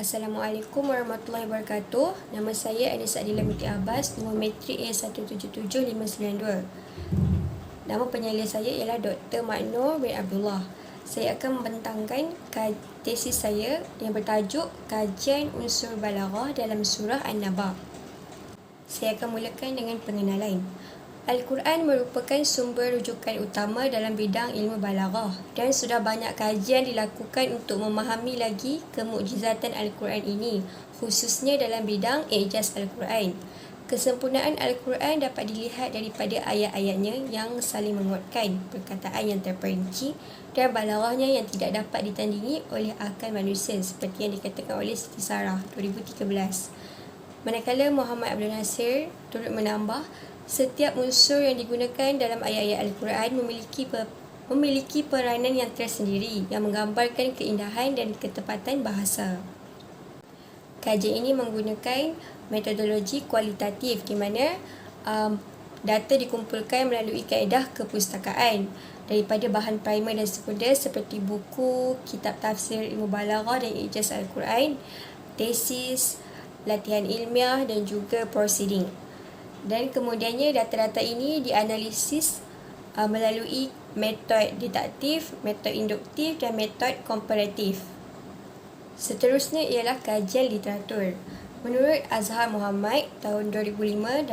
Assalamualaikum warahmatullahi wabarakatuh. Nama saya Anissa Adila Binti Abbas, nombor matrik A177592. Nama penyalin saya ialah Dr. Maknur bin Abdullah. Saya akan membentangkan tesis saya yang bertajuk Kajian Unsur Balaghah dalam Surah An-Naba. Saya akan mulakan dengan pengenalan. Al-Quran merupakan sumber rujukan utama dalam bidang ilmu balaghah dan sudah banyak kajian dilakukan untuk memahami lagi kemukjizatan Al-Quran ini, khususnya dalam bidang i'jaz Al-Quran. Kesempurnaan Al-Quran dapat dilihat daripada ayat-ayatnya yang saling menguatkan, perkataan yang terperinci dan balaghahnya yang tidak dapat ditandingi oleh akal manusia seperti yang dikatakan oleh Siti Sarah 2013. Manakala Muhammad Abdul Nasir turut menambah, setiap unsur yang digunakan dalam ayat-ayat Al-Quran memiliki peranan yang tersendiri yang menggambarkan keindahan dan ketepatan bahasa. Kajian ini menggunakan metodologi kualitatif di mana data dikumpulkan melalui kaedah kepustakaan daripada bahan primer dan sekunder seperti buku, kitab tafsir ilmu balaghah dan i'jaz Al-Quran, tesis, latihan ilmiah dan juga proceeding. Dan kemudiannya data-data ini dianalisis melalui metod deduktif, metod induktif dan metod komparatif. Seterusnya ialah kajian literatur. Menurut Azhar Muhammad tahun 2005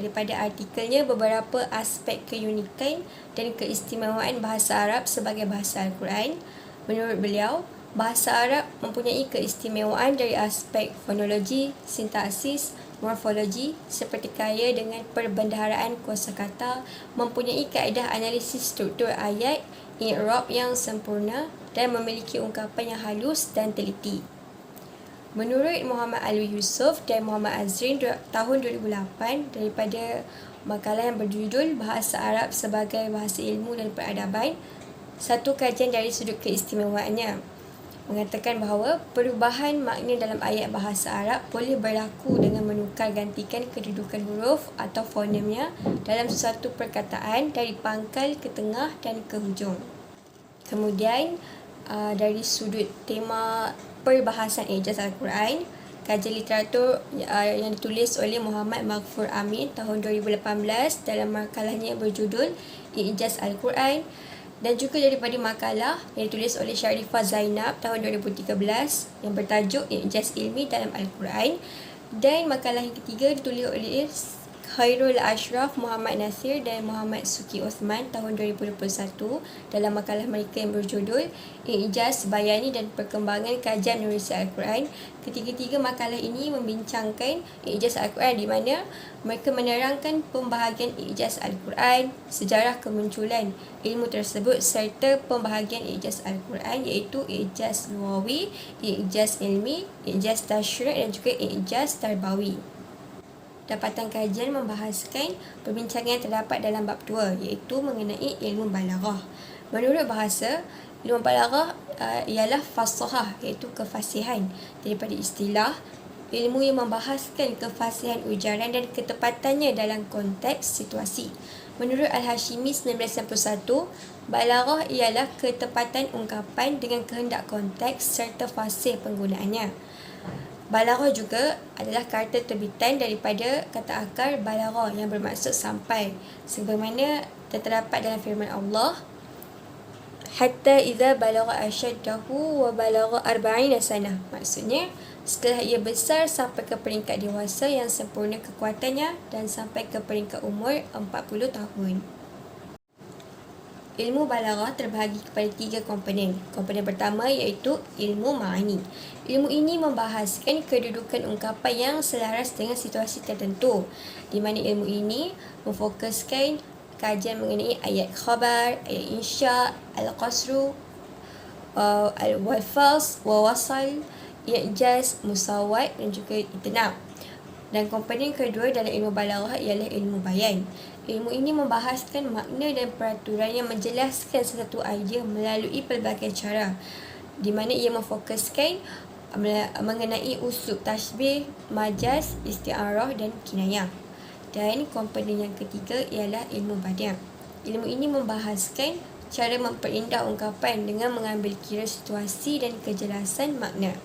daripada artikelnya beberapa aspek keunikan dan keistimewaan bahasa Arab sebagai bahasa Al-Quran. Menurut beliau, bahasa Arab mempunyai keistimewaan dari aspek fonologi, sintaksis, morfologi seperti kaya dengan perbendaharaan kosakata, mempunyai kaedah analisis struktur ayat, i'rab yang sempurna dan memiliki ungkapan yang halus dan teliti. Menurut Muhammad Alwi Yusof dan Muhammad Azrin tahun 2008 daripada makalah yang berjudul Bahasa Arab sebagai Bahasa Ilmu dan Peradaban, satu kajian dari sudut keistimewaannya mengatakan bahawa perubahan makna dalam ayat bahasa Arab boleh berlaku dengan menukar gantikan kedudukan huruf atau fonemnya dalam suatu perkataan dari pangkal ke tengah dan ke hujung. Kemudian dari sudut tema perbahasan i'jaz Al-Quran, kajian literatur yang ditulis oleh Muhammad Maghfur Amin tahun 2018 dalam makalahnya berjudul i'jaz Al-Quran, dan juga daripada makalah yang ditulis oleh Sharifah Zainab tahun 2013 yang bertajuk i'jaz ilmi dalam Al-Quran, dan makalah yang ketiga ditulis oleh Khairul Ashraf Muhammad Nasir dan Muhammad Suki Osman tahun 2021 dalam makalah mereka yang berjudul I'jaz Bayani dan Perkembangan Kajian Menerusi Al-Quran. Ketiga-tiga makalah ini membincangkan i'jaz Al-Quran di mana mereka menerangkan pembahagian i'jaz Al-Quran, sejarah kemunculan ilmu tersebut serta pembahagian i'jaz Al-Quran iaitu i'jaz lugawi, i'jaz ilmi, i'jaz tasyri' dan juga i'jaz tarbawi. Dapatan kajian membahaskan perbincangan yang terdapat dalam bab 2 iaitu mengenai ilmu balaghah. Menurut bahasa, ilmu balaghah ialah fasahah iaitu kefasihan daripada istilah ilmu yang membahaskan kefasihan ujaran dan ketepatannya dalam konteks situasi. Menurut Al-Hashimi 1991, balaghah ialah ketepatan ungkapan dengan kehendak konteks serta fasih penggunaannya. Balaghah juga adalah kata terbitan daripada kata akar balagha yang bermaksud sampai, sebagaimana terdapat dalam firman Allah, hatta idza balagha ashaddahu wa balagha 40 sanah. Maksudnya, setelah ia besar sampai ke peringkat dewasa yang sempurna kekuatannya dan sampai ke peringkat umur 40 tahun. Ilmu balaghah terbahagi kepada 3 komponen. Komponen pertama iaitu ilmu ma'ani. Ilmu ini membahaskan kedudukan ungkapan yang selaras dengan situasi tertentu, di mana ilmu ini memfokuskan kajian mengenai ayat khabar, ayat insya, al-qasru, al-wafals, wawasal, i'jaz, musawat dan juga itinab. Dan komponen kedua dalam ilmu balaghah ialah ilmu bayan. Ilmu ini membahaskan makna dan peraturan yang menjelaskan sesuatu idea melalui pelbagai cara, di mana ia memfokuskan mengenai uslub tashbih, majaz, isti'arah dan kinayah. Dan komponen yang ketiga ialah ilmu badi'. Ilmu ini membahaskan cara memperindah ungkapan dengan mengambil kira situasi dan kejelasan makna.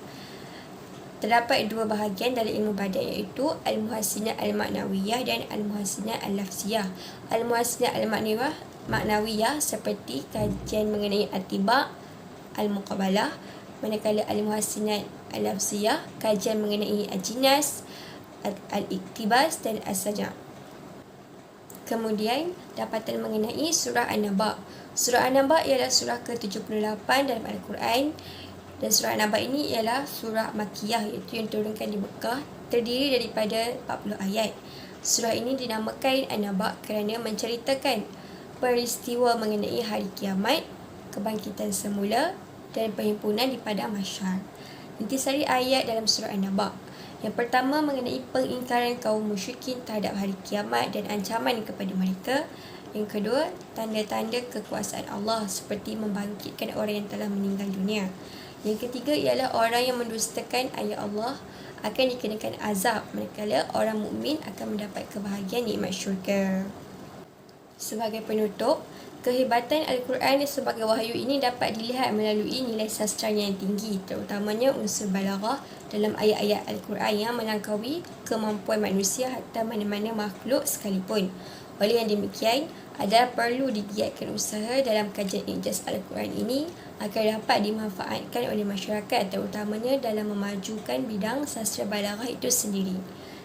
Terdapat dua bahagian dalam ilmu badan, iaitu Al-Muhassinah Al-Maknawiyah dan Al-Muhassinah Al-Lafziyah. Al-Muhassinah Al-Maknawiyah seperti kajian mengenai At-Tibak, Al-Muqabalah, manakala Al-Muhassinah Al-Lafziyah kajian mengenai Al-Jinas, Al-Iktibas dan As-Sajah. Kemudian, dapatan mengenai surah An-Naba. Surah An-Naba ialah surah ke-78 dalam Al-Quran. Dan surah An-Naba ini ialah surah Makkiyah, iaitu yang turunkan di Mekah, terdiri daripada 40 ayat. Surah ini dinamakan An-Naba kerana menceritakan peristiwa mengenai hari kiamat, kebangkitan semula dan perhimpunan di padang mahsyar. Intisari ayat dalam surah An-Naba. Yang pertama mengenai pengingkaran kaum musyrikin terhadap hari kiamat dan ancaman kepada mereka. Yang kedua, tanda-tanda kekuasaan Allah seperti membangkitkan orang yang telah meninggal dunia. Yang ketiga ialah orang yang mendustakan ayat Allah akan dikenakan azab, manakala orang mukmin akan mendapat kebahagiaan nikmat syurga. Sebagai penutup, kehebatan Al-Quran sebagai wahyu ini dapat dilihat melalui nilai sastranya yang tinggi, terutamanya unsur balaghah dalam ayat-ayat Al-Quran yang melangkaui kemampuan manusia hatta mana-mana makhluk sekalipun. Oleh yang demikian, adalah perlu digiatkan usaha dalam kajian ijaz Al-Quran ini agar dapat dimanfaatkan oleh masyarakat, terutamanya dalam memajukan bidang sastra balaghah itu sendiri.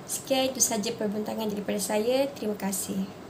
Sekian, itu sahaja perbincangan daripada saya. Terima kasih.